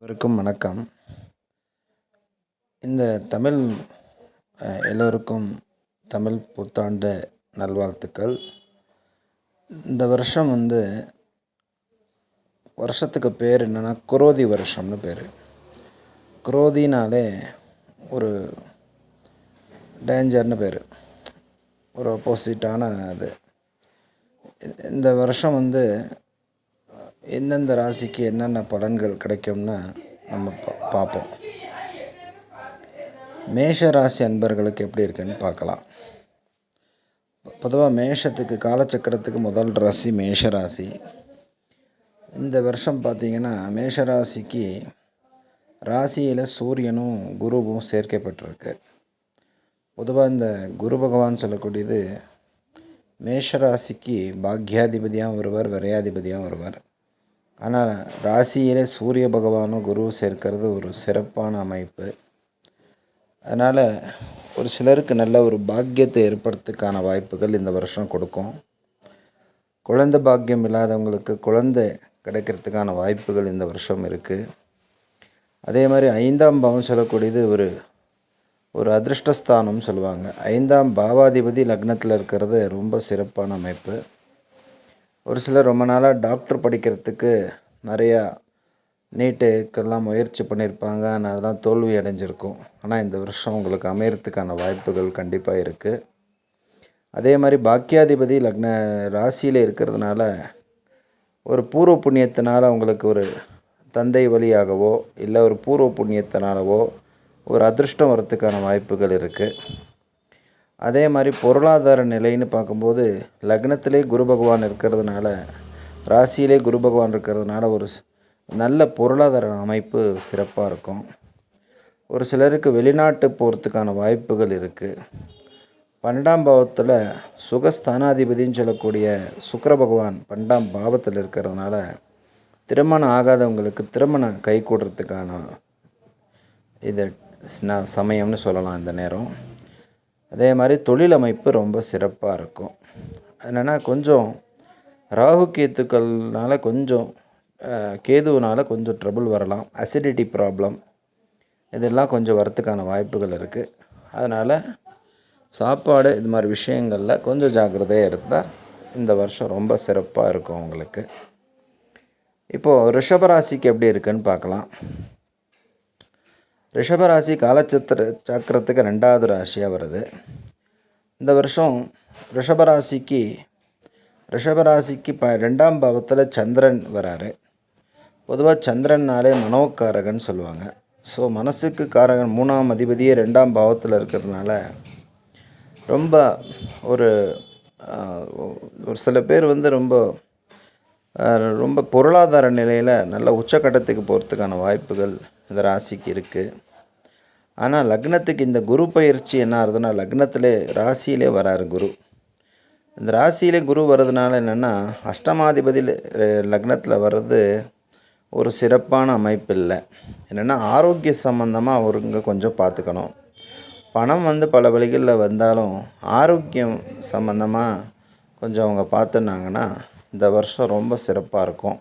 அனைவருக்கும் வணக்கம். இந்த தமிழ் எல்லோருக்கும் தமிழ் புத்தாண்டு நல்வாழ்த்துக்கள். இந்த வருஷம் வருஷத்துக்கு பேர் என்னென்னா குரோதி வருஷம்னு பேர். குரோதினாலே ஒரு டேஞ்சர்னு பேர், ஒரு ஆப்போசிட்டான அது. இந்த வருஷம் எந்தெந்த ராசிக்கு என்னென்ன பலன்கள் கிடைக்கும்னு நம்ம பார்ப்போம். மேஷ ராசி அன்பர்களுக்கு எப்படி இருக்குன்னு பார்க்கலாம். பொதுவாக மேஷத்துக்கு காலச்சக்கரத்துக்கு முதல் ராசி மேஷ ராசி. இந்த வருஷம் பார்த்திங்கன்னா மேஷ ராசிக்கு ராசியில் சூரியனும் குருவும் சேர்க்கப்பட்டிருக்கு. பொதுவாக இந்த குரு பகவான் சொல்லக்கூடியது மேஷ ராசிக்கு பாக்யாதிபதியாகவும் வருவார், விரையாதிபதியாகவும் வருவார். ஆனால் ராசியிலே சூரிய பகவானும் குரு சேர்க்கிறது ஒரு சிறப்பான அமைப்பு. அதனால் ஒரு சிலருக்கு நல்ல ஒரு பாக்கியத்தை ஏற்படுறதுக்கான வாய்ப்புகள் இந்த வருஷம் கொடுக்கும். குழந்தை பாக்கியம் இல்லாதவங்களுக்கு குழந்தை கிடைக்கிறதுக்கான வாய்ப்புகள் இந்த வருஷம் இருக்குது. அதே மாதிரி 5ஆம் பாவம் சொல்லக்கூடியது ஒரு அதிர்ஷ்டஸ்தானம் சொல்லுவாங்க. 5ஆம் பாவாதிபதி லக்னத்தில் இருக்கிறது ரொம்ப சிறப்பான அமைப்பு. ஒரு சிலர் ரொம்ப நாளாக டாக்டர் படிக்கிறதுக்கு நிறையா நீட்டுக்கெல்லாம் முயற்சி பண்ணியிருப்பாங்க, ஆனால் அதெல்லாம் தோல்வி அடைஞ்சிருக்கும். ஆனால் இந்த வருஷம் உங்களுக்கு அமையறதுக்கான வாய்ப்புகள் கண்டிப்பாக இருக்குது. அதே மாதிரி பாக்கியாதிபதி லக்ன ராசியில் இருக்கிறதுனால ஒரு பூர்வ புண்ணியத்தினால் உங்களுக்கு ஒரு தந்தை வழியாகவோ இல்லை ஒரு பூர்வ புண்ணியத்தினாலவோ ஒரு அதிர்ஷ்டம் வரத்துக்கான வாய்ப்புகள் இருக்குது. அதே மாதிரி பொருளாதார நிலைன்னு பார்க்கும்போது லக்னத்திலே குரு பகவான் இருக்கிறதுனால, ராசியிலே குரு பகவான் இருக்கிறதுனால ஒரு நல்ல பொருளாதார அமைப்பு சிறப்பாக இருக்கும். ஒரு சிலருக்கு வெளிநாட்டு போகிறதுக்கான வாய்ப்புகள் இருக்குது. 12ஆம் பாவத்தில் சுகஸ்தானாதிபதின்னு சொல்லக்கூடிய சுக்கிர பகவான் 12ஆம் பாவத்தில் இருக்கிறதுனால திருமணம் ஆகாதவங்களுக்கு திருமணம் கை கூடுறதுக்கான இது சமயம்னு சொல்லலாம் இந்த நேரம். அதே மாதிரி தொழில் அமைப்பு ரொம்ப சிறப்பாக இருக்கும். என்னென்னா கொஞ்சம் ராகு கேத்துக்கள்னால கொஞ்சம் கேதுவினால் கொஞ்சம் ட்ரபுள் வரலாம். அசிடிட்டி ப்ராப்ளம் இதெல்லாம் கொஞ்சம் வரத்துக்கான வாய்ப்புகள் இருக்குது. அதனால் சாப்பாடு இது மாதிரி விஷயங்களில் கொஞ்சம் ஜாக்கிரதையாக இருந்தால் இந்த வருஷம் ரொம்ப சிறப்பாக இருக்கும் உங்களுக்கு. இப்போது ரிஷபராசிக்கு எப்படி இருக்குன்னு பார்க்கலாம். ரிஷபராசி காலச்சக்கரத்துக்கு 2வது ராசியாக வருது. இந்த வருஷம் ரிஷபராசிக்கு 2ஆம் பாவத்தில் சந்திரன் வராரு. பொதுவாக சந்திரன்னாலே மனோகாரகன் சொல்லுவாங்க. ஸோ மனசுக்கு காரகன் 3ஆம் அதிபதியே 2ஆம் பாவத்தில் இருக்கிறதுனால ரொம்ப ஒரு சில பேர் ரொம்ப பொருளாதார நிலையில் நல்ல உச்சக்கட்டத்துக்கு போகிறதுக்கான வாய்ப்புகள் இந்த ராசிக்கு இருக்குது. ஆனால் லக்னத்துக்கு இந்த குரு பயிற்சி என்ன ஆகுதுன்னா லக்னத்திலே ராசியிலே வராரு குரு. இந்த ராசியிலே குரு வர்றதுனால என்னென்னா அஷ்டமாதிபதி லக்னத்தில் வர்றது ஒரு சிறப்பான அமைப்பு இல்லை. என்னென்னா ஆரோக்கிய சம்மந்தமாக அவருங்க கொஞ்சம் பார்த்துக்கணும். பணம் பல வழிகளில் வந்தாலும் ஆரோக்கியம் சம்மந்தமாக கொஞ்சம் அவங்க பார்த்துனாங்கன்னா இந்த வருஷம் ரொம்ப சிறப்பாக இருக்கும்.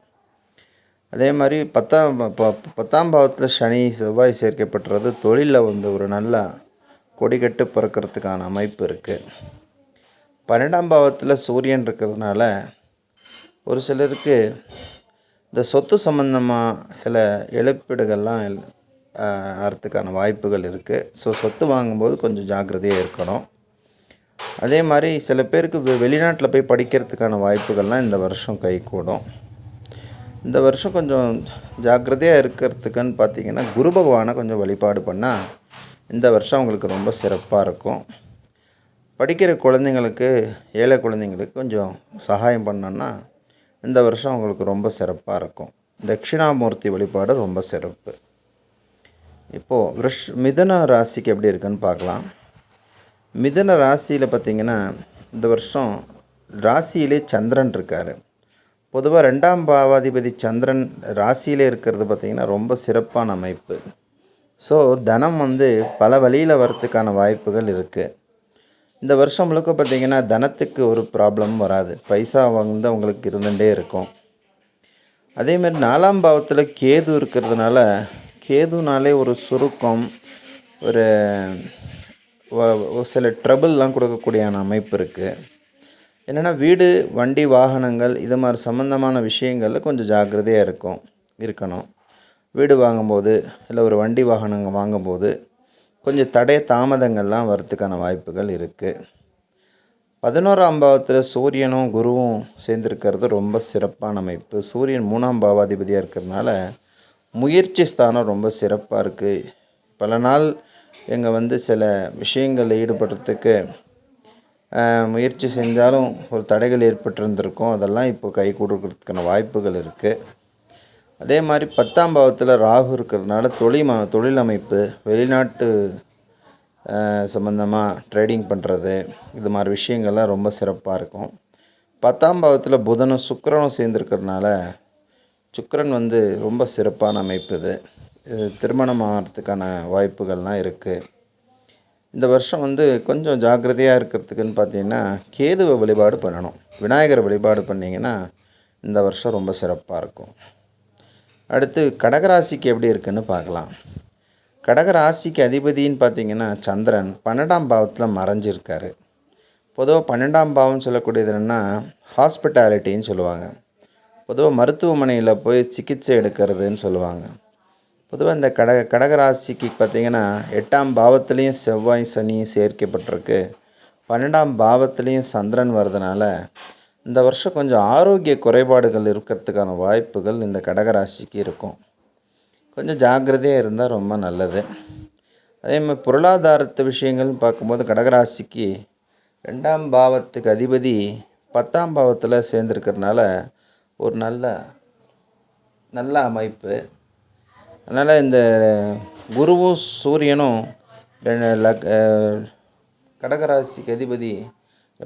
அதே மாதிரி 10ஆம் பாவத்தில் சனி செவ்வாய் சேர்க்கப்பட்டுறது தொழிலில் ஒரு நல்ல கொடிகட்டு பிறக்கிறதுக்கான அமைப்பு இருக்குது. 12ஆம் பாவத்தில் சூரியன் இருக்கிறதுனால ஒரு சிலருக்கு இந்த சொத்து சம்பந்தமாக சில இழப்பீடுகள்லாம் ஆகிறதுக்கான வாய்ப்புகள் இருக்குது. ஸோ சொத்து வாங்கும்போது கொஞ்சம் ஜாக்கிரதையாக இருக்கணும். அதே மாதிரி சில பேருக்கு வெளிநாட்டில் போய் படிக்கிறதுக்கான வாய்ப்புகள்லாம் இந்த வருஷம் கைகூடும். இந்த வருஷம் கொஞ்சம் ஜாக்கிரதையாக இருக்கிறதுக்குன்னு பார்த்திங்கன்னா குரு பகவானை கொஞ்சம் வழிபாடு பண்ணால் இந்த வருஷம் அவங்களுக்கு ரொம்ப சிறப்பாக இருக்கும். படிக்கிற குழந்தைங்களுக்கு, ஏழை குழந்தைங்களுக்கு கொஞ்சம் சகாயம் பண்ணோன்னா இந்த வருஷம் அவங்களுக்கு ரொம்ப சிறப்பாக இருக்கும். தட்சிணாமூர்த்தி வழிபாடு ரொம்ப சிறப்பு. இப்போது மிதுன ராசிக்கு எப்படி இருக்குன்னு பார்க்கலாம். மிதுன ராசியில் பார்த்திங்கன்னா இந்த வருஷம் ராசியிலே சந்திரன் இருக்கார். பொதுவாக 2ஆம் பாவாதிபதி சந்திரன் ராசியிலே இருக்கிறது பார்த்திங்கன்னா ரொம்ப சிறப்பான அமைப்பு. ஸோ தனம் பல வழியில் வரத்துக்கான வாய்ப்புகள் இருக்குது. இந்த வருஷம் முழுக்க பார்த்திங்கன்னா தனத்துக்கு ஒரு ப்ராப்ளம் வராது. பைசா அவங்களுக்கு இருந்துகிட்டே இருக்கும். அதேமாரி 4ஆம் பாவத்தில் கேது இருக்கிறதுனால கேதுனாலே ஒரு சுருக்கம், ஒரு சில ட்ரபிள்லாம் கொடுக்கக்கூடியான அமைப்பு இருக்குது. என்னென்னா வீடு, வண்டி, வாகனங்கள் இது மாதிரி சம்மந்தமான விஷயங்களில் கொஞ்சம் ஜாக்கிரதையாக இருக்கணும். வீடு வாங்கும்போது இல்லை ஒரு வண்டி வாகனங்கள் வாங்கும்போது கொஞ்சம் தடை தாமதங்கள்லாம் வரத்துக்கான வாய்ப்புகள் இருக்குது. 11ஆம் பாவத்தில் சூரியனும் குருவும் சேர்ந்துருக்கிறது ரொம்ப சிறப்பான அமைப்பு. சூரியன் 3ஆம் பாவாதிபதியாக இருக்கிறதுனால முயற்சி ஸ்தானம் ரொம்ப சிறப்பாக இருக்குது. பல நாள் சில விஷயங்களில் ஈடுபடுறதுக்கு முயற்சி செஞ்சாலும் ஒரு தடைகள் ஏற்பட்டிருந்திருக்கும். அதெல்லாம் இப்போ கை கொடுக்கறதுக்கான வாய்ப்புகள் இருக்குது. அதே மாதிரி 10ஆம் பாவத்தில் ராகு இருக்கிறதுனால தொழில் அமைப்பு, வெளிநாட்டு சம்மந்தமாக ட்ரேடிங் பண்ணுறது இது மாதிரி விஷயங்கள்லாம் ரொம்ப சிறப்பாக இருக்கும். 10ஆம் பாவத்தில் புதனும் சுக்கிரனும் சேர்ந்துருக்கிறதுனால சுக்கிரன் ரொம்ப சிறப்பான அமைப்பு. இது திருமணம் ஆகிறதுக்கான வாய்ப்புகள்லாம் இருக்குது. இந்த வருஷம் கொஞ்சம் ஜாக்கிரதையாக இருக்கிறதுக்குன்னு பார்த்தீங்கன்னா கேதுவை வழிபாடு பண்ணணும். விநாயகரை வழிபாடு பண்ணிங்கன்னா இந்த வருஷம் ரொம்ப சிறப்பாக இருக்கும். அடுத்து கடகராசிக்கு எப்படி இருக்குன்னு பார்க்கலாம். கடகராசிக்கு அதிபதின்னு பார்த்திங்கன்னா சந்திரன் 12ஆம் பாவத்தில் மறைஞ்சிருக்காரு. பொதுவாக 12ஆம் பாவம் சொல்லக்கூடியது என்னென்னா ஹாஸ்பிட்டாலிட்டின்னு சொல்லுவாங்க. பொதுவாக மருத்துவமனையில் போய் சிகிச்சை எடுக்கிறதுன்னு சொல்லுவாங்க. பொதுவாக இந்த கடகராசிக்கு பார்த்திங்கன்னா 8ஆம் பாவத்துலேயும் செவ்வாய் சனி சேர்க்கப்பட்டிருக்கு. 12ஆம் பாவத்துலேயும் சந்திரன் வர்றதுனால இந்த வருஷம் கொஞ்சம் ஆரோக்கிய குறைபாடுகள் இருக்கிறதுக்கான வாய்ப்புகள் இந்த கடகராசிக்கு இருக்கும். கொஞ்சம் ஜாக்கிரதையாக இருந்தால் ரொம்ப நல்லது. அதேமாதிரி பொருளாதாரத்து விஷயங்கள்னு பார்க்கும்போது கடகராசிக்கு 2ஆம் பாவத்துக்கு அதிபதி 10ஆம் பாவத்தில் சேர்ந்துருக்கிறதுனால ஒரு நல்ல அமைப்பு. அதனால் இந்த குருவும் சூரியனும் கடகராசிக்கு அதிபதி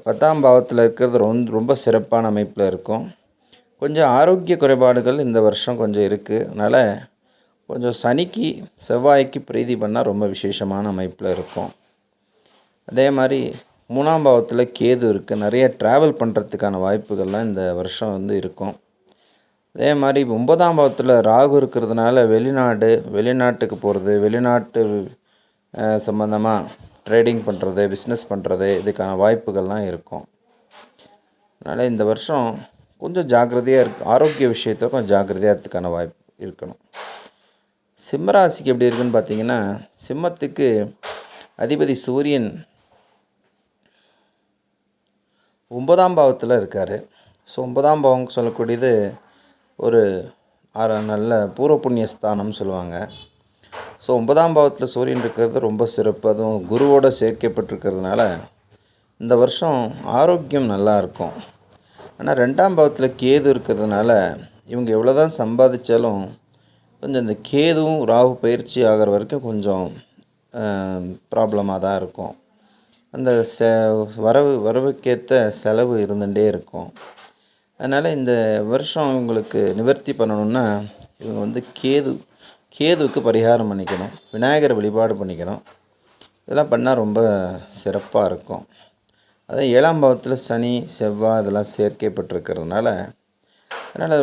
10ஆம் பாவத்தில் இருக்கிறது ரொம்ப சிறப்பான அமைப்பில் இருக்கும். கொஞ்சம் ஆரோக்கிய குறைபாடுகள் இந்த வருஷம் கொஞ்சம் இருக்குது. அதனால் கொஞ்சம் சனிக்கு செவ்வாய்க்கு பிரீதி பண்ணால் ரொம்ப விசேஷமான அமைப்பில் இருக்கும். அதே மாதிரி 3ஆம் பாவத்தில் கேது இருக்குது. நிறைய ட்ராவல் பண்ணுறதுக்கான வாய்ப்புகள்லாம் இந்த வருஷம் இருக்கும். அதே மாதிரி 9ஆம் பாவத்தில் ராகு இருக்கிறதுனால வெளிநாட்டுக்கு போகிறது, வெளிநாட்டு சம்மந்தமாக ட்ரேடிங் பண்ணுறது, பிஸ்னஸ் பண்ணுறது இதுக்கான வாய்ப்புகள்லாம் இருக்கும். அதனால் இந்த வருஷம் கொஞ்சம் ஜாக்கிரதையாக ஆரோக்கிய விஷயத்தில் கொஞ்சம் ஜாக்கிரதையாக இருக்கிறதுக்கான வாய்ப்பு இருக்கணும். சிம்மராசிக்கு எப்படி இருக்குன்னு பார்த்தீங்கன்னா சிம்மத்துக்கு அதிபதி சூரியன் 9ஆம் பாவத்தில் இருக்கார். ஸோ 9ஆம் பாவம் சொல்லக்கூடியது ஒரு நல்ல பூர்வ புண்ணிய ஸ்தானம்னு சொல்லுவாங்க. ஸோ 9ஆம் பாவத்தில் சூரியன் இருக்கிறது ரொம்ப சிறப்பு. அதுவும் குருவோடு சேர்க்கப்பட்டிருக்கிறதுனால இந்த வருஷம் ஆரோக்கியம் நல்லா இருக்கும். ஆனால் 2ஆம் பாவத்தில் கேது இருக்கிறதுனால இவங்க எவ்வளோ தான் சம்பாதிச்சாலும் கொஞ்சம் இந்த கேதுவும் ராகு பயிற்சி ஆகிற வரைக்கும் கொஞ்சம் ப்ராப்ளமாக தான் இருக்கும். அந்த வரவுக்கேற்ற செலவு இருந்துகிட்டே இருக்கும். அதனால் இந்த வருஷம் இவங்களுக்கு நிவர்த்தி பண்ணணுன்னா இவங்க கேதுவுக்கு பரிகாரம் பண்ணிக்கணும், விநாயகரை வழிபாடு பண்ணிக்கணும். இதெல்லாம் பண்ணால் ரொம்ப சிறப்பாக இருக்கும். அதான் 7ஆம் பாவத்தில் சனி செவ்வாய் இதெல்லாம் சேர்க்கப்பட்டிருக்கிறதுனால அதனால்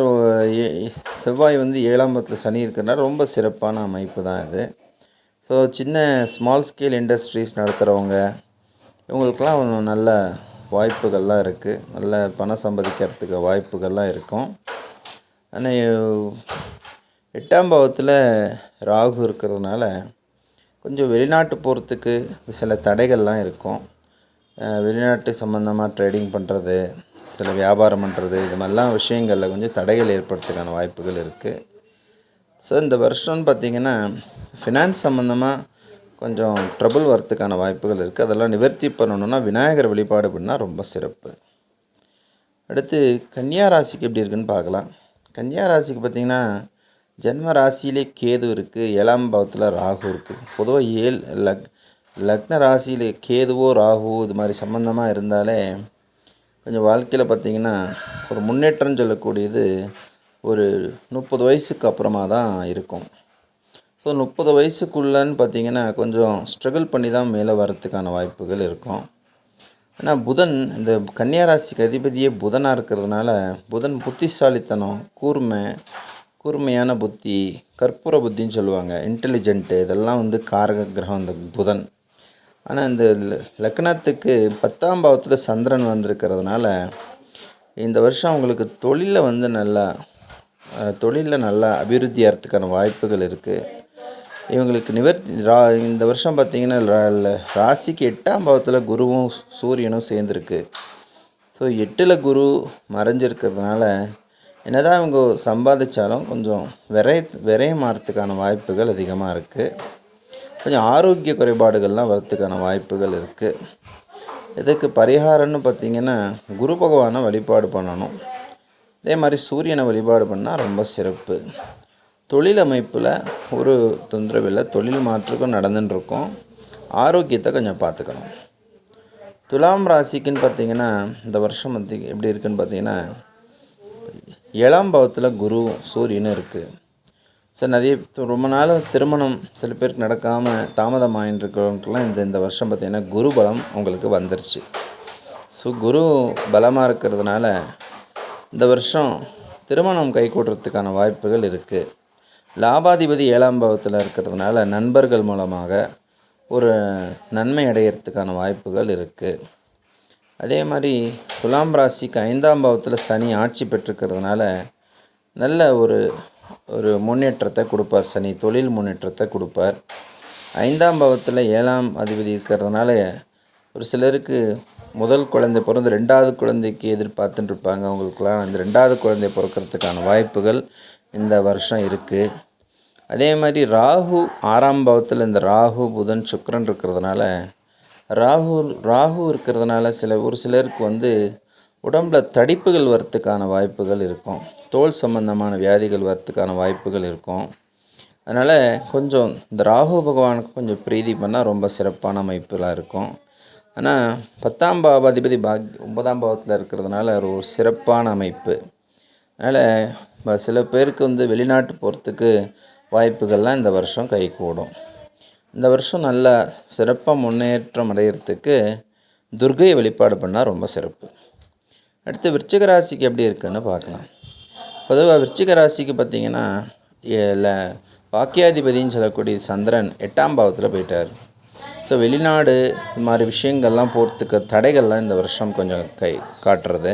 செவ்வாய் 7ஆம் பாவத்தில் சனி இருக்கிறதுனால ரொம்ப சிறப்பான அமைப்பு தான் இது. ஸோ ஸ்மால் ஸ்கேல் இண்டஸ்ட்ரீஸ் நடத்துகிறவங்க இவங்களுக்கெல்லாம் நல்ல வாய்ப்புகள்லாம் இருக்குது. நல்ல பணம் சம்பாதிக்கிறதுக்கு வாய்ப்புகள்லாம் இருக்கும். ஆனால் 8ஆம் பாவத்தில் ராகு இருக்கிறதுனால கொஞ்சம் வெளிநாட்டு போகிறதுக்கு சில தடைகள்லாம் இருக்கும். வெளிநாட்டு சம்மந்தமாக ட்ரேடிங் பண்ணுறது, சில வியாபாரம் பண்ணுறது இது மாதிரிலாம் விஷயங்களில் கொஞ்சம் தடைகள் ஏற்படுறதுக்கான வாய்ப்புகள் இருக்குது. ஸோ இந்த வருஷம்னு பார்த்திங்கன்னா ஃபினான்ஸ் சம்மந்தமாக கொஞ்சம் ட்ரபுள் வரத்துக்கான வாய்ப்புகள் இருக்குது. அதெல்லாம் நிவர்த்தி பண்ணணுன்னா விநாயகர் வழிபாடு பண்ணால் ரொம்ப சிறப்பு. அடுத்து கன்னியா ராசிக்கு எப்படி இருக்குன்னு பார்க்கலாம். கன்னியா ராசிக்கு பார்த்திங்கன்னா ஜென்ம ராசியிலே கேது இருக்குது, 7ஆம் பாவத்தில் ராகு இருக்குது. பொதுவாக லக்ன ராசியில் கேதுவோ ராகுவோ இது மாதிரி சம்மந்தமாக இருந்தாலே கொஞ்சம் வாழ்க்கையில் பார்த்திங்கன்னா ஒரு முன்னேற்றம் சொல்லக்கூடியது ஒரு 30 வயசுக்கு அப்புறமா தான் இருக்கும். ஸோ 30 வயசுக்குள்ளன்னு பார்த்திங்கன்னா கொஞ்சம் ஸ்ட்ரகிள் பண்ணி தான் மேலே வரத்துக்கான வாய்ப்புகள் இருக்கும். ஏன்னா புதன் இந்த கன்னியா ராசிக்கு அதிபதியே புதனாக இருக்கிறதுனால புதன் புத்திசாலித்தனம், கூர்மையான புத்தி, கற்பூர புத்தின்னு சொல்லுவாங்க, இன்டெலிஜென்ட்டு, இதெல்லாம் வந்து காரக கிரகம் இந்த புதன். ஆனால் இந்த லக்னத்துக்கு 10ஆம் பாவத்தில் சந்திரன் வந்திருக்கிறதுனால இந்த வருஷம் அவங்களுக்கு தொழிலில் நல்லா அபிவிருத்தி ஆகிறதுக்கான வாய்ப்புகள் இருக்குது. இவங்களுக்கு இந்த வருஷம் பார்த்திங்கன்னா ராசிக்கு 8ஆம் பாவத்தில் குருவும் சூரியனும் சேர்ந்துருக்கு. ஸோ 8ல் குரு மறைஞ்சிருக்கிறதுனால என்னதான் இவங்க சம்பாதிச்சாலும் கொஞ்சம் விரயமாகறதுக்கான வாய்ப்புகள் அதிகமாக இருக்குது. கொஞ்சம் ஆரோக்கிய குறைபாடுகள்லாம் வரத்துக்கான வாய்ப்புகள் இருக்குது. இதுக்கு பரிகாரம்னு பார்த்திங்கன்னா குரு பகவானை வழிபாடு பண்ணணும். அதே மாதிரி சூரியனை வழிபாடு பண்ணால் ரொம்ப சிறப்பு. தொழில் அமைப்பில் ஒரு தொந்தரவு இல்லை, தொழில் மாற்றுக்கும் நடந்துட்டுருக்கோம். ஆரோக்கியத்தை கொஞ்சம் பார்த்துக்கணும். துலாம் ராசிக்குன்னு பார்த்திங்கன்னா இந்த வருஷம் எப்படி இருக்குதுன்னு பார்த்திங்கன்னா 7ஆம் பாவத்தில் குரு சூரியனும் இருக்குது. ஸோ ரொம்ப நாள் திருமணம் சில பேருக்கு நடக்காமல் தாமதமாகின்னு இருக்கிறவங்களுக்குலாம் இந்த வருஷம் பார்த்திங்கன்னா குரு பலம் உங்களுக்கு வந்துருச்சு. ஸோ குரு பலமாக இருக்கிறதுனால இந்த வருஷம் திருமணம் கைகூடுறதுக்கான வாய்ப்புகள் இருக்குது. லாபாதிபதி 7ஆம் பாவத்தில் இருக்கிறதுனால நண்பர்கள் மூலமாக ஒரு நன்மை அடையிறதுக்கான வாய்ப்புகள் இருக்குது. அதே மாதிரி துலாம் ராசிக்கு 5ஆம் பாவத்தில் சனி ஆட்சி பெற்றிருக்கிறதுனால நல்ல ஒரு முன்னேற்றத்தை கொடுப்பார். சனி தொழில் முன்னேற்றத்தை கொடுப்பார். 5ஆம் பாவத்தில் 7ஆம் அதிபதி இருக்கிறதுனால ஒரு சிலருக்கு முதல் குழந்தை பிறந்து 2வது குழந்தைக்கு எதிர்பார்த்துட்டு இருப்பாங்க. அவங்களுக்குலாம் அந்த 2வது குழந்தை பிறக்கிறதுக்கான வாய்ப்புகள் இந்த வருஷம் இருக்குது. அதே மாதிரி ராகு 6ஆம் பாவத்தில் இந்த ராகு புதன் சுக்கிரன் இருக்கிறதுனால ராகு இருக்கிறதுனால ஒரு சிலருக்கு வந்து உடம்பில் தடிப்புகள் வரத்துக்கான வாய்ப்புகள் இருக்கும். தோல் சம்பந்தமான வியாதிகள் வரத்துக்கான வாய்ப்புகள் இருக்கும். அதனால் கொஞ்சம் இந்த ராகு பகவானுக்கு கொஞ்சம் பிரீதி பண்ணால் ரொம்ப சிறப்பான அமைப்புலாம் இருக்கும். ஆனால் 10ஆம் பாவாதிபதி 9ஆம் பாவத்தில் இருக்கிறதுனால ஒரு சிறப்பான அமைப்பு. அதனால் சில பேருக்கு வந்து வெளிநாட்டு போகிறதுக்கு வாய்ப்புகள்லாம் இந்த வருஷம் கைகூடும். இந்த வருஷம் நல்லா சிறப்பாக முன்னேற்றம் அடைகிறதுக்கு துர்க்கையை வழிபாடு பண்ணால் ரொம்ப சிறப்பு. அடுத்து விருச்சிக ராசிக்கு எப்படி இருக்குதுன்னு பார்க்கலாம். பொதுவாக விருச்சிக ராசிக்கு பார்த்திங்கன்னா பாக்கியாதிபதின்னு சொல்லக்கூடிய சந்திரன் 8ஆம் பாவத்தில் போயிட்டார். ஸோ வெளிநாடு இது மாதிரி விஷயங்கள்லாம் போகிறதுக்கு தடைகள்லாம் இந்த வருஷம் கொஞ்சம் காட்டுறது.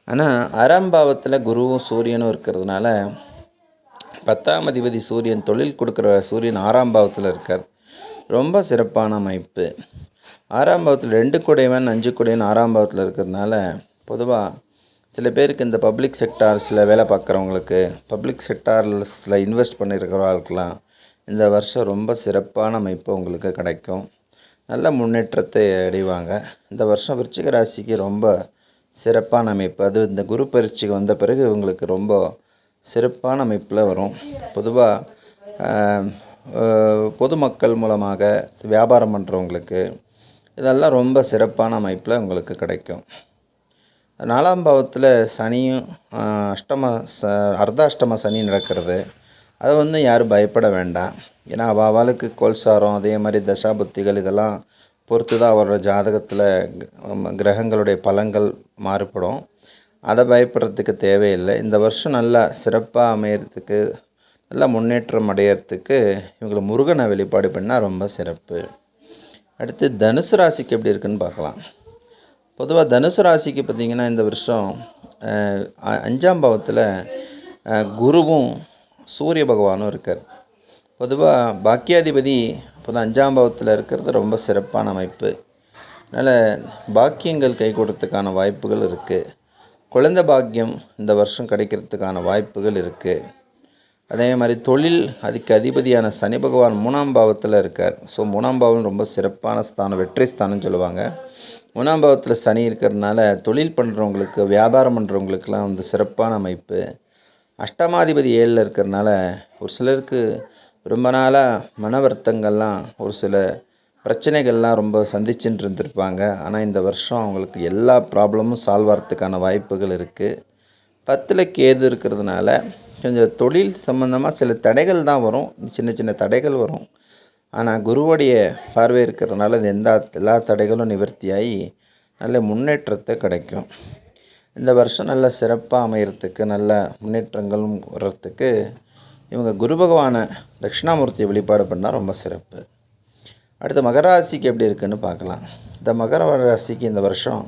ஆனால் 6ஆம் பாவத்தில் குருவும் சூரியனும் இருக்கிறதுனால 10ஆம் அதிபதி சூரியன் தொழில் கொடுக்குற சூரியன் 6ஆம் பாவத்தில் இருக்கார். ரொம்ப சிறப்பான அமைப்பு. 6ஆம் பாவத்தில் 2 குடைவன் 5 குடைவன் 6ஆம் பாவத்தில் இருக்கிறதுனால பொதுவாக சில பேருக்கு இந்த பப்ளிக் செக்டார்ஸில் வேலை பார்க்குறவங்களுக்கு, பப்ளிக் செக்டார்ஸில் இன்வெஸ்ட் பண்ணியிருக்கிறவங்களுக்கெல்லாம் இந்த வருஷம் ரொம்ப சிறப்பான அமைப்பு உங்களுக்கு கிடைக்கும். நல்ல முன்னேற்றத்தை அடைவாங்க. இந்த வருஷம் விருச்சிக ராசிக்கு ரொம்ப சிறப்பான அமைப்பு. அது இந்த குரு பயிற்சிக்கு வந்த பிறகு இவங்களுக்கு ரொம்ப சிறப்பான அமைப்பில் வரும். பொதுவாக பொதுமக்கள் மூலமாக வியாபாரம் பண்ணுறவங்களுக்கு இதெல்லாம் ரொம்ப சிறப்பான அமைப்பில் உங்களுக்கு கிடைக்கும். 4ஆம் பாவத்தில் சனியும் அர்த்தாஷ்டம சனி நடக்கிறது. அதை வந்து யாரும் பயப்பட வேண்டாம். ஏன்னா அவளுக்கு கோல்சாரம் அதே மாதிரி தசாபுத்திகள் இதெல்லாம் பொறுத்து தான் அவரோட ஜாதகத்தில் கிரகங்களுடைய பலன்கள் மாறுபடும். அதை பயப்படுறதுக்கு தேவையில்லை. இந்த வருஷம் நல்லா சிறப்பாக அமையறதுக்கு, நல்லா முன்னேற்றம் அடையிறதுக்கு இவங்களுக்கு முருகனை வழிபாடு பண்ணால் ரொம்ப சிறப்பு. அடுத்து தனுசு ராசிக்கு எப்படி இருக்குன்னு பார்க்கலாம். பொதுவாக தனுசு ராசிக்கு பார்த்திங்கன்னா இந்த வருஷம் 5ஆம் பாவத்தில் குருவும் சூரிய பகவானும் இருக்கார். பொதுவாக பாக்கியாதிபதி 5ஆம் பாவத்தில் இருக்கிறது ரொம்ப சிறப்பான அமைப்பு. அதனால் பாக்கியங்கள் கைகூடுறதுக்கான வாய்ப்புகள் இருக்குது. குழந்தை பாக்கியம் இந்த வருஷம் கிடைக்கிறதுக்கான வாய்ப்புகள் இருக்குது. அதே மாதிரி தொழில் அதுக்கு அதிபதியான சனி பகவான் 3ஆம் பாவத்தில் இருக்கார். ஸோ 3ஆம் பாவம் ரொம்ப சிறப்பான ஸ்தானம், வெற்றி ஸ்தானம்னு சொல்லுவாங்க. 3ஆம் பாவத்தில் சனி இருக்கிறதுனால தொழில் பண்ணுறவங்களுக்கு, வியாபாரம் பண்ணுறவங்களுக்கெல்லாம் வந்து சிறப்பான அமைப்பு. அஷ்டமாதிபதி 7ல் இருக்கிறதுனால ஒரு சிலருக்கு ரொம்ப நாளாக மன வருத்தங்கள்லாம், ஒரு சில பிரச்சனைகள்லாம் ரொம்ப சந்திச்சுட்டு இருந்திருப்பாங்க. ஆனால் இந்த வருஷம் அவங்களுக்கு எல்லா ப்ராப்ளமும் சால்வ் ஆகிறதுக்கான வாய்ப்புகள் இருக்குது. 10ல் கேது இருக்கிறதுனால கொஞ்சம் தொழில் சம்மந்தமாக சில தடைகள் தான் வரும், சின்ன சின்ன தடைகள் வரும். ஆனால் குருவுடைய பார்வை இருக்கிறதுனால எல்லா தடைகளும் நிவர்த்தியாகி நல்ல முன்னேற்றத்தை கிடைக்கும். இந்த வருஷம் நல்ல சிறப்பாக அமையறதுக்கு, நல்ல முன்னேற்றங்களும் வர்றதுக்கு இவங்க குரு பகவானை தட்சிணாமூர்த்தியை வழிபாடு பண்ணால் ரொம்ப சிறப்பு. அடுத்து மகர ராசிக்கு எப்படி இருக்குன்னு பார்க்கலாம். இந்த மகர ராசிக்கு இந்த வருஷம்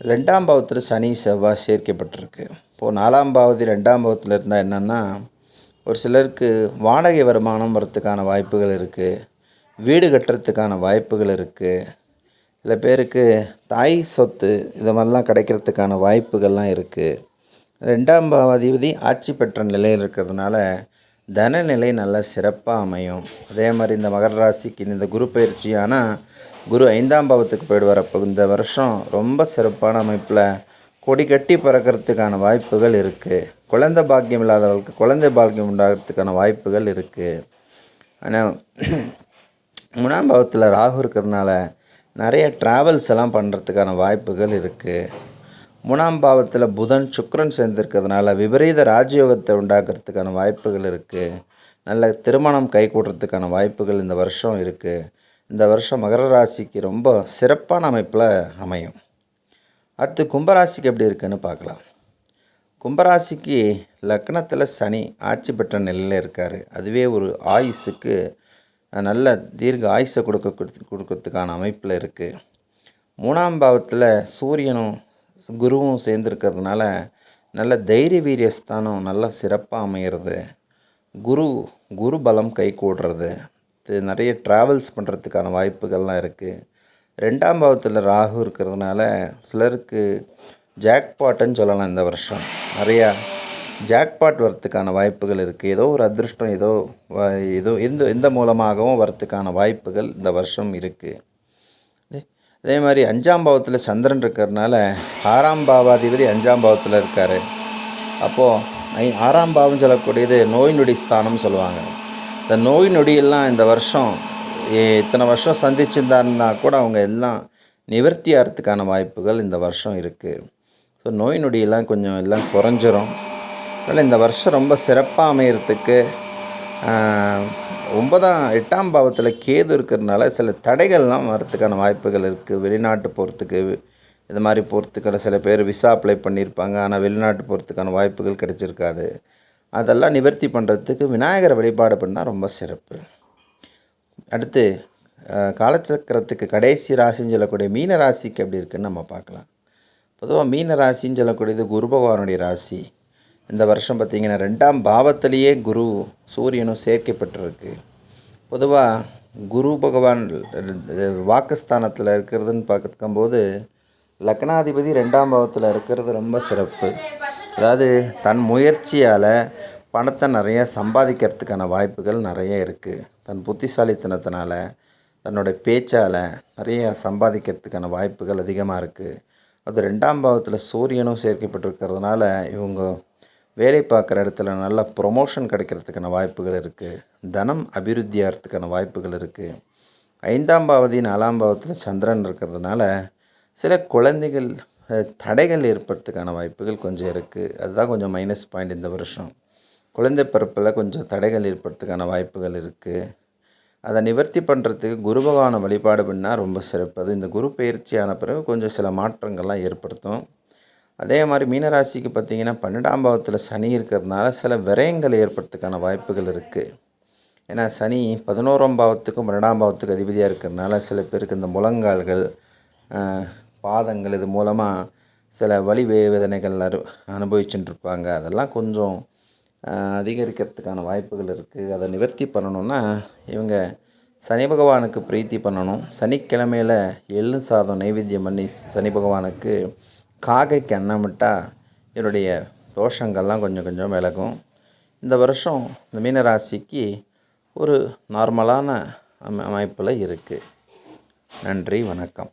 2ஆம் பாவத்தில் சனி செவ்வாய் சேர்க்கப்பட்டிருக்கு. இப்போது 4ஆம் பாவதி 2ஆம் பாவத்தில் இருந்தால் என்னென்னா, ஒரு சிலருக்கு வாடகை வருமானம் வரத்துக்கான வாய்ப்புகள் இருக்குது, வீடு கட்டுறதுக்கான வாய்ப்புகள் இருக்குது, சில பேருக்கு தாய் சொத்து இது மாதிரிலாம் கிடைக்கிறதுக்கான வாய்ப்புகள்லாம் இருக்குது. 2ஆம் பாவாதிபதி ஆட்சி பெற்ற நிலையில் இருக்கிறதுனால தனநிலை நல்லா சிறப்பாக அமையும். அதே மாதிரி இந்த மகர ராசிக்கு இந்த குரு பயிற்சி, ஆனால் குரு 5ஆம் பாவத்துக்கு போயிடுவார். அப்போ இந்த வருஷம் ரொம்ப சிறப்பான அமைப்பில் கொடி கட்டி பறக்கிறதுக்கான வாய்ப்புகள் இருக்குது. குழந்தை பாக்கியம் இல்லாதவர்களுக்கு குழந்தை பாக்கியம் உண்டாகிறதுக்கான வாய்ப்புகள் இருக்குது. ஆனால் 3ஆம் பாவத்தில் ராகு இருக்கிறதுனால நிறைய ட்ராவல்ஸ் எல்லாம் பண்ணுறதுக்கான வாய்ப்புகள் இருக்குது. 3ஆம் பாவத்தில் புதன் சுக்கிரன் சேர்ந்துருக்கிறதுனால விபரீத ராஜயோகத்தை உண்டாக்குறதுக்கான வாய்ப்புகள் இருக்குது. நல்ல திருமணம் கைகூடுறதுக்கான வாய்ப்புகள் இந்த வருஷம் இருக்குது. இந்த வருஷம் மகர ராசிக்கு ரொம்ப சிறப்பான அமைப்பில் அமையும். அடுத்து கும்பராசிக்கு எப்படி இருக்குதுன்னு பார்க்கலாம். கும்பராசிக்கு லக்னத்தில் சனி ஆட்சி பெற்ற நிலையில் இருக்கார். அதுவே ஒரு ஆயுசுக்கு நல்ல தீர்க்க ஆயுசை கொடுக்கறதுக்கான அமைப்பில் இருக்குது. 3ஆம் பாவத்தில் சூரியனும் குருவும் சேர்ந்துருக்கிறதுனால நல்ல தைரிய வீரியஸ்தானம் நல்லா சிறப்பாக அமையிறது. குரு பலம் கை கூடுறது, நிறைய ட்ராவல்ஸ் பண்ணுறதுக்கான வாய்ப்புகள்லாம் இருக்குது. 2ஆம் பாவத்தில் ராகு இருக்கிறதுனால சிலருக்கு ஜாக்பாட்டுன்னு சொல்லலாம். இந்த வருஷம் நிறையா ஜாக்பாட் வரத்துக்கான வாய்ப்புகள் இருக்குது. ஏதோ ஒரு அதிர்ஷ்டம் ஏதோ எந்த மூலமாகவும் வரத்துக்கான வாய்ப்புகள் இந்த வருஷம் இருக்குது. அதே மாதிரி 5ஆம் பாவத்தில் சந்திரன் இருக்கிறதுனால 6ஆம் பாவாதிபதி 5ஆம் பாவத்தில் இருக்கார். அப்போது 6ஆம் பாவம் சொல்லக்கூடியது நோய் நொடி ஸ்தானம்னு சொல்லுவாங்க. இந்த நோய் நொடியெல்லாம் இந்த வருஷம் இத்தனை வருஷம் சந்திச்சிருந்தாருன்னா கூட அவங்க எல்லாம் நிவர்த்தி ஆகிறதுக்கான வாய்ப்புகள் இந்த வருஷம் இருக்குது. ஸோ நோய் நொடியெல்லாம் கொஞ்சம் எல்லாம் குறைஞ்சிரும். அதனால் இந்த வருஷம் ரொம்ப சிறப்பாக அமைகிறதுக்கு 8ஆம் பாவத்தில் கேது இருக்கிறதுனால சில தடைகள்லாம் வரத்துக்கான வாய்ப்புகள் இருக்குது. வெளிநாட்டு போகிறதுக்கு இது மாதிரி போகிறதுக்கான சில பேர் விசா அப்ளை பண்ணியிருப்பாங்க, ஆனால் வெளிநாட்டு போகிறதுக்கான வாய்ப்புகள் கிடைச்சிருக்காது. அதெல்லாம் நிவர்த்தி பண்ணுறதுக்கு விநாயகரை வழிபாடு பண்ணால் ரொம்ப சிறப்பு. அடுத்து காலச்சக்கரத்துக்கு கடைசி ராசின்னு சொல்லக்கூடிய மீன ராசிக்கு எப்படி இருக்குதுன்னு நம்ம பார்க்கலாம். பொதுவாக மீன ராசின்னு சொல்லக்கூடியது குரு பகவானுடைய ராசி. இந்த வருஷம் பார்த்திங்கன்னா 2ஆம் பாவத்திலேயே குரு சூரியனும் சேர்க்கப்பட்டிருக்கு. பொதுவாக குரு பகவான் வாக்குஸ்தானத்தில் இருக்கிறதுன்னு பார்க்கும்போது லக்னாதிபதி 2ஆம் பாவத்தில் இருக்கிறது ரொம்ப சிறப்பு. அதாவது தன் முயற்சியால் பணத்தை நிறைய சம்பாதிக்கிறதுக்கான வாய்ப்புகள் நிறைய இருக்குது. தன் புத்திசாலித்தனத்தினால தன்னோட பேச்சால் நிறைய சம்பாதிக்கிறதுக்கான வாய்ப்புகள் அதிகமாக இருக்குது. அது 2ஆம் பாவத்தில் சூரியனும் சேர்க்கப்பட்டிருக்கிறதுனால இவங்க வேலை பார்க்குற இடத்துல நல்ல ப்ரொமோஷன் கிடைக்கிறதுக்கான வாய்ப்புகள் இருக்குது. தனம் அபிவிருத்தி ஆகிறதுக்கான வாய்ப்புகள் இருக்குது. 5ஆம் பாவதி 4ஆம் பாவத்தில் சந்திரன் இருக்கிறதுனால சில குழந்தைகள் தடைகள் ஏற்படுறதுக்கான வாய்ப்புகள் கொஞ்சம் இருக்குது. அதுதான் கொஞ்சம் மைனஸ் பாயிண்ட் இந்த வருஷம். குழந்தை பிறப்பில் கொஞ்சம் தடைகள் ஏற்படுறதுக்கான வாய்ப்புகள் இருக்குது. அதை நிவர்த்தி பண்ணுறதுக்கு குரு பகவானை வழிபாடு பண்ணால் ரொம்ப சிறப்பு. அது இந்த குரு பயிற்சியான பிறகு கொஞ்சம் சில மாற்றங்கள்லாம் ஏற்படுத்தும். அதே மாதிரி மீனராசிக்கு பார்த்திங்கன்னா 12ஆம் பாவத்தில் சனி இருக்கிறதுனால சில விரயங்கள் ஏற்படுறதுக்கான வாய்ப்புகள் இருக்குது. ஏன்னா சனி 11ஆம் பாவத்துக்கும் 12ஆம் பாவத்துக்கு அதிபதியாக இருக்கிறதுனால சில பேருக்கு இந்த முழங்கால்கள் பாதங்கள் இது மூலமாக சில வலி வேதனைகள் அனுபவிச்சுட்டு இருப்பாங்க. அதெல்லாம் கொஞ்சம் அதிகரிக்கிறதுக்கான வாய்ப்புகள் இருக்குது. அதை நிவர்த்தி பண்ணணுன்னா இவங்க சனி பகவானுக்கு பிரீத்தி பண்ணணும். சனிக்கிழமையில் எள்ளு சாதம் நைவேத்தியம் பண்ணி சனி பகவானுக்கு காக்கைக்கு அன்னமிட்டால் என்னுடைய தோஷங்கள்லாம் கொஞ்சம் கொஞ்சம் விலகும். இந்த வருஷம் இந்த மீனராசிக்கு ஒரு நார்மலான அமைப்பில் இருக்குது. நன்றி, வணக்கம்.